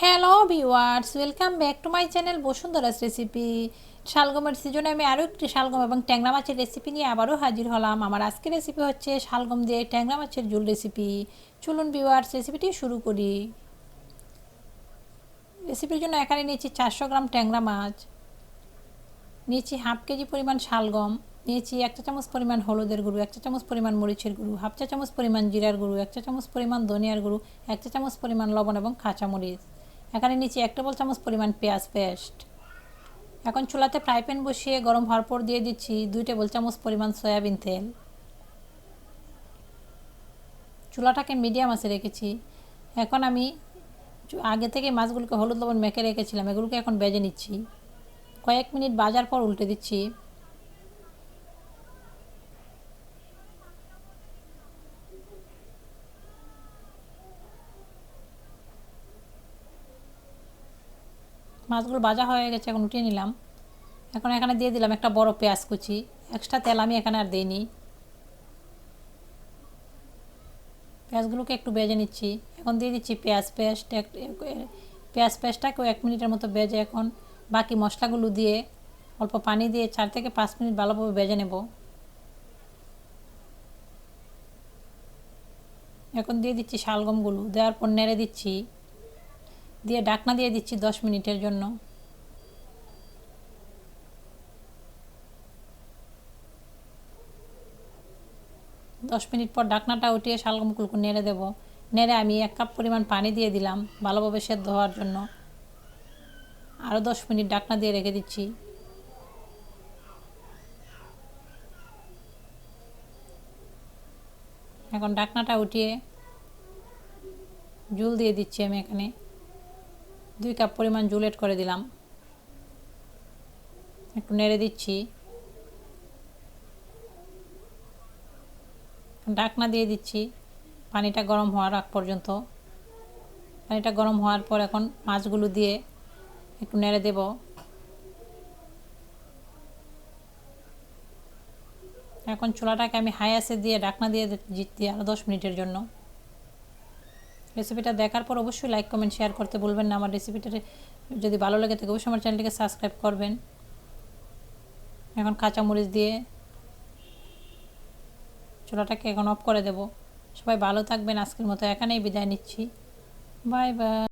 Hello viewers, welcome back to my channel Bashundhara's recipe. শালগমের সিজনে আমি আরও একটি শালগম এবং ট্যাংরা মাছের রেসিপি নিয়ে আবারও হাজির হলাম। আমার আজকের রেসিপি হচ্ছে শালগম দিয়ে ট্যাংরা মাছের ঝোল রেসিপি। চলুন ভিউয়ার্স, রেসিপিটি শুরু করি। রেসিপির জন্য এখানে নিয়েছি 400 গ্রাম ট্যাংরা মাছ, নিয়েছি হাফ কেজি পরিমাণ শালগম, নিয়েছি 1 চা চামচ পরিমাণ হলুদের গুঁড়ো, 1 চা চামচ পরিমাণ মরিচের গুঁড়ো, হাফ চা চামচ পরিমাণ জিরার গুঁড়ো, 1 চা চামচ পরিমাণ ধনিয়ার গুঁড়ো, 1 চা চামচ পরিমাণ লবণ এবং কাঁচামরিচ। এখানে নিচে 1 টেবিল চামচ পরিমাণ পেঁয়াজ পেস্ট। এখন চুলাতে ফ্রাই প্যান বসিয়ে গরম হওয়ার পর দিয়ে দিচ্ছি 2 টেবিল চামচ পরিমাণ সয়াবিন তেল। চুলাটাকে মিডিয়াম আঁচে রেখেছি। এখন আমি আগে থেকে মাছগুলোকে হলুদ লবণ মেখে রেখেছিলাম, এগুলোকে এখন ভেজে নিচ্ছি। কয়েক মিনিট ভাজার পর উল্টে দিচ্ছি। মাছগুলো ভাজা হয়ে গেছে, এখন উঠিয়ে নিলাম। এখন এখানে দিয়ে দিলাম একটা বড় পেঁয়াজ কুচি। এক্সট্রা তেল আমি এখানে আর দিইনি। পেঁয়াজগুলোকে একটু ভেজে নিচ্ছি। এখন দিয়ে দিচ্ছি পেঁয়াজ পেস্ট। পেঁয়াজ পেস্টটাকেও 1 মিনিটের মতো ভেজে এখন বাকি মশলাগুলো দিয়ে অল্প পানি দিয়ে 4 থেকে 5 মিনিট ভালোভাবে ভেজে নেব। এখন দিয়ে দিচ্ছি শালগমগুলো, দেওয়ার পর নেড়ে দিচ্ছি, দিয়ে ঢাকনা দিয়ে দিচ্ছি 10 মিনিটের জন্য। দশ মিনিট পর ঢাকনাটা উঠিয়ে শালগমগুলোকে নেড়ে দেব। নেড়ে আমি 1 কাপ পরিমাণ পানি দিয়ে দিলাম ভালোভাবে সেদ্ধ হওয়ার জন্য। আরও 10 মিনিট ঢাকনা দিয়ে রেখে দিচ্ছি। এখন ঢাকনাটা উঠিয়ে ঝোল দিয়ে দিচ্ছি। আমি এখানে 2 কাপ পরিমাণ ঝোল এড করে দিলাম। একটু নেড়ে দিচ্ছি, ঢাকনা দিয়ে দিচ্ছি পানিটা গরম হওয়ার আগ পর্যন্ত। পানিটা গরম হওয়ার পর এখন মাছগুলো দিয়ে একটু নেড়ে দেব। এখন চুলাটাকে আমি হাই আঁচে দিয়ে ঢাকনা দিয়ে দিচ্ছি আরও 10 মিনিটের জন্য। রেসিপিটা দেখার পর অবশ্যই লাইক কমেন্ট শেয়ার করতে ভুলবেন না। আমার রেসিপিটা যদি ভালো লাগে থাকে অবশ্যই আমার চ্যানেলটিকে সাবস্ক্রাইব করবেন। এখন কাঁচামরিচ দিয়ে চুলাটাকে এখন অফ করে দেব। সবাই ভালো থাকবেন। আজকের মতো এখানেই বিদায় নিচ্ছি। Bye bye.